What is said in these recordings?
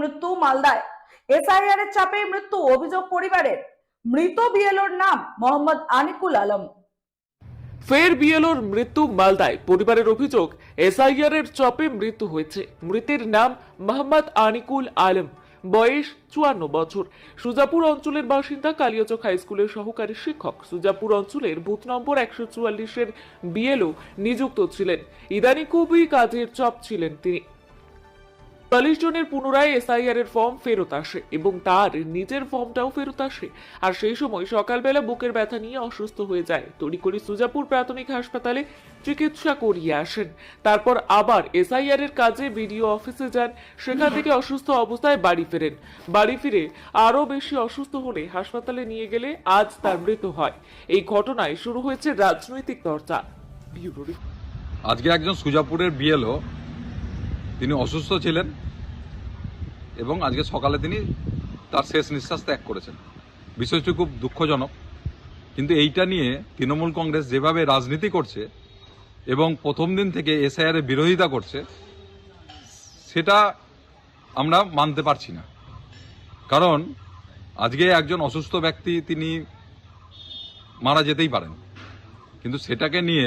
মৃত্যু মালদায়। এসআইআর এর চাপে মৃত্যু, অভিযোগ পরিবারের। মৃত বিএলওর নাম মোহাম্মদ আনিকুল আলম। ফের বিএলওর মৃত্যু মালদায়। পরিবারের অভিযোগ, এসআইআর এর চাপে মৃত্যু হয়েছে। মৃতের নাম মোহাম্মদ আনিকুল আলম, বয়স 54 বছর। সুজাপুর অঞ্চলের বাসিন্দা। কালিয়াচক হাই স্কুলের সহকারী শিক্ষক। সুজাপুর অঞ্চলের বুথ নম্বর 144-এর বিএলও নিযুক্ত ছিলেন। ইদানিং খুবই কাজের চাপ ছিলেন তিনি। 40 জনের পুনরায় এসআইআর এর ফর্ম ফেরত আসে এবং তার নিজের ফর্মটাও ফেরত আসে। আর সেই সময় সকালবেলা বুকের ব্যথা নিয়ে অসুস্থ হয়ে যায়। তড়িঘড়ি সুজাপুর প্রাথমিক হাসপাতালে চিকিৎসা করিয়ে আসেন। তারপর আবার এসআইআর এর কাজে বিডিও অফিসে যান। সেখান থেকে অসুস্থ অবস্থায় বাড়ি ফেরেন। বাড়ি ফিরে আরো বেশি অসুস্থ হলে হাসপাতালে নিয়ে গেলে আজ তার মৃত্যু হয়। এই ঘটনায় শুরু হয়েছে রাজনৈতিক চর্চা। আজকে একজন সুজাপুরের বিএলও, তিনি অসুস্থ ছিলেন এবং আজকে সকালে তিনি তার শেষ নিঃশ্বাস ত্যাগ করেছেন। বিষয়টি খুব দুঃখজনক, কিন্তু এইটা নিয়ে তৃণমূল কংগ্রেস যেভাবে রাজনীতি করছে এবং প্রথম দিন থেকে এসআইআর এর বিরোধিতা করছে, সেটা আমরা মানতে পারছি না। কারণ আজকে একজন অসুস্থ ব্যক্তি তিনি মারা যেতেই পারেন, কিন্তু সেটাকে নিয়ে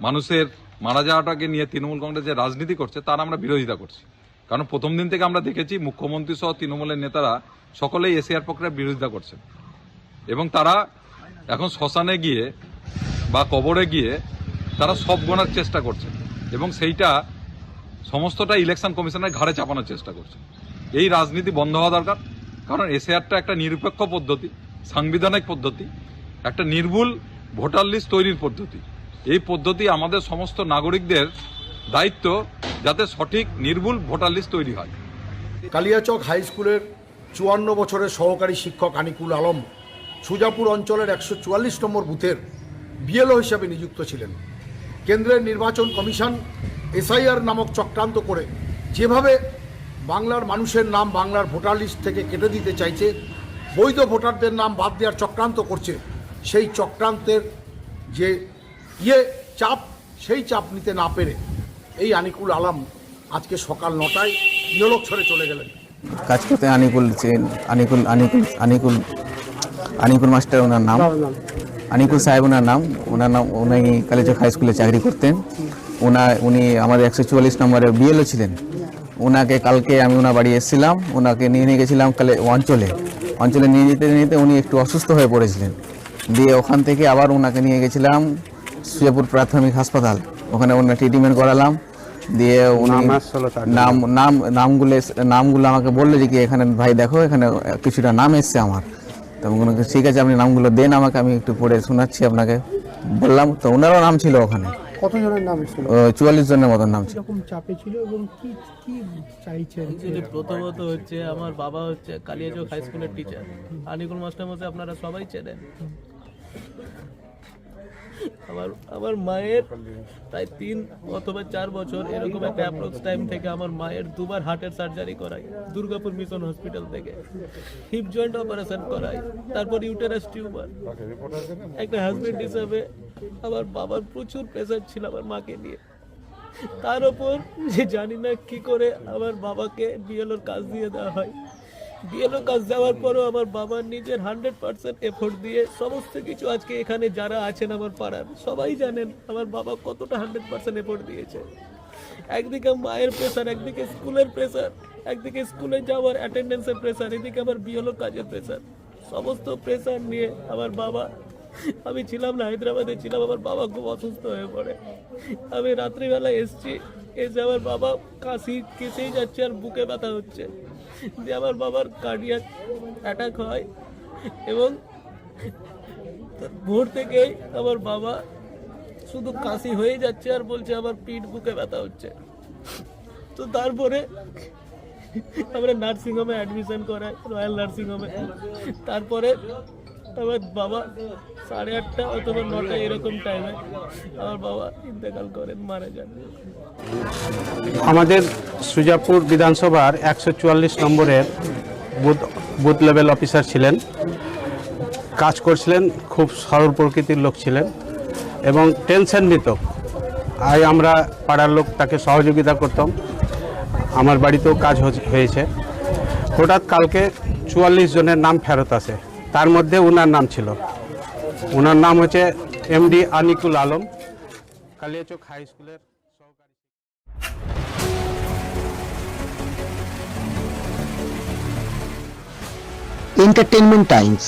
মানুষের মারা যাওয়াটাকে নিয়ে তৃণমূল কংগ্রেস যে রাজনীতি করছে তার আমরা বিরোধিতা করছি। কারণ প্রথম দিন থেকে আমরা দেখেছি মুখ্যমন্ত্রী সহ তৃণমূলের নেতারা সকলেই এসআইআর প্রক্রিয়ার বিরোধিতা করছেন এবং তারা এখন শ্মশানে গিয়ে বা কবরে গিয়ে তারা সব গোনার চেষ্টা করছেন এবং সেইটা সমস্তটা ইলেকশন কমিশনের ঘাড়ে চাপানোর চেষ্টা করছে। এই রাজনীতি বন্ধ হওয়া দরকার। কারণ এসআইআরটা একটা নিরপেক্ষ পদ্ধতি, সাংবিধানিক পদ্ধতি, একটা নির্ভুল ভোটার লিস্ট তৈরির পদ্ধতি। এই পদ্ধতি আমাদের সমস্ত নাগরিকদের দায়িত্ব যাতে সঠিক নির্ভুল ভোটার লিস্ট তৈরি হয়। কালিয়াচক হাই স্কুলের 54 বছরের সহকারী শিক্ষক আনিকুল আলম সুজাপুর অঞ্চলের 144 নম্বর বুথের বিএলও হিসাবে নিযুক্ত ছিলেন। কেন্দ্রের নির্বাচন কমিশন এসআইআর নামক চক্রান্ত করে যেভাবে বাংলার মানুষের নাম বাংলার ভোটার লিস্ট থেকে কেটে দিতে চাইছে, বৈধ ভোটারদের নাম বাদ দেওয়ার চক্রান্ত করছে, সেই চক্রান্তের যে চাপ, সেই চাপ নিতে না পেরে এই আনিকুল আলম আজকে সকাল 9টায় ইহলোক ছেড়ে চলে গেলেন। কাজ করতে আনিকুল মাস্টার ওনার নাম, আনিকুল সাহেব ওনার নাম। উনি কালিয়াচক হাই স্কুলে চাকরি করতেন। উনি আমাদের 144 নম্বরের বিএলও ছিলেন। ওনাকে কালকে আমি ওনার বাড়ি এসেছিলাম, ওনাকে নিয়ে গেছিলাম অঞ্চলে নিয়ে যেতে উনি একটু অসুস্থ হয়ে পড়েছিলেন। দিয়ে ওখান থেকে আবার ওনাকে নিয়ে গেছিলাম সুজাপুর প্রাথমিক হাসপাতাল, ওখানে ওনার ট্রিটমেন্ট করালাম। দিয়ে উনি নামগুলো আমাকে বললো যে কি এখানে ভাই দেখো এখানে কিছুটা নাম এসছে আমার। তো ওনাকে ঠিক আছে আপনি নামগুলো দেন আমাকে, আমি একটু পড়ে শোনাচ্ছি আপনাকে বললাম। তো ওনারও নাম ছিল ওখানে। কতজনের নাম ছিল? 44 জনের মতন নাম ছিল। এরকম চাপে ছিল এবং কি কি চাইছেন? প্রথমত হচ্ছে আমার বাবা হচ্ছে কালিয়াচক হাই স্কুলের টিচার, আনিকুল মাস্টার মশাই আপনারা সবাই চেনেন। আমার মায়ের প্রায় 3 অথবা 4 বছর এরকম একটা অ্যাপ্রক্স টাইম থেকে আমার মায়ের 2 বার হার্টের সার্জারি করাই দুর্গাপুর মিশন হসপিটাল থেকে, হিপ জয়েন্ট অপারেশন করাই, তারপর ইউটেরাস টিউমার। একটা হাজবেন্ড হিসাবে আমার বাবার প্রচুর প্রেশার ছিল আমার মাকে নিয়ে। তার ওপর যে জানি না কি করে আমার বাবাকে বিএলওর কাজ দিয়ে দেওয়া হয়। বিএলও কাজ দেওয়ার পরও আমার বাবার নিজের 100% এফোর্ট দিয়ে সমস্ত কিছু, আজকে এখানে যারা আছেন আমার পাড়ার সবাই জানেন আমার বাবা কতটা 100% এফোর্ট দিয়েছে। একদিকে মায়ের প্রেশার, একদিকে স্কুলের প্রেশার, একদিকে স্কুলে যাওয়ার অ্যাটেন্ডেন্সের প্রেশার, এদিকে আমার বিএলও কাজের প্রেশার, সমস্ত প্রেশার নিয়ে আমার বাবা, আমি ছিলাম না, হায়দ্রাবাদে ছিলাম, আমার বাবা খুব অসুস্থ হয়ে পড়ে। আমি রাত্রিবেলা এসে আমার বাবা কাশি কেসেই যাচ্ছে আর বুকে ব্যথা হচ্ছে। দিয়ে আমার বাবার কার্ডিয়াক অ্যাটাক হয় এবং ভোর থেকেই আমার বাবা শুধু কাশি হয়ে যাচ্ছে আর বলছে আমার পিঠ বুকে ব্যথা হচ্ছে। তো তারপরে আমরা নার্সিংহোমে অ্যাডমিশন করাই, রয়্যাল নার্সিংহোমে। তারপরে আমার বাবা 8:30 অথবা 9টা এরকম টাইমে আমার বাবা ইন্তেকাল করেন, মারা যান। আমাদের সুজাপুর বিধানসভার 144 নম্বরের বুথ লেভেল অফিসার ছিলেন, কাজ করছিলেন, খুব সরল প্রকৃতির লোক ছিলেন এবং টেনশন নিত। আমরা পাড়ার লোক তাকে সহযোগিতা করতাম। আমার বাড়িতেও কাজ হয়েছে। হঠাৎ কালকে 44 জনের নাম ফেরত আসে, তার মধ্যে ওনার নাম ছিল। ওনার নাম হচ্ছে এমডি আনিকুল আলম, কালিয়াচক হাই স্কুলের সহকারী। এন্টারটেনমেন্ট টাইমস,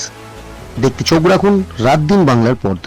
দেখতে চোখ রাখুন রাত দিন বাংলার পর্দা।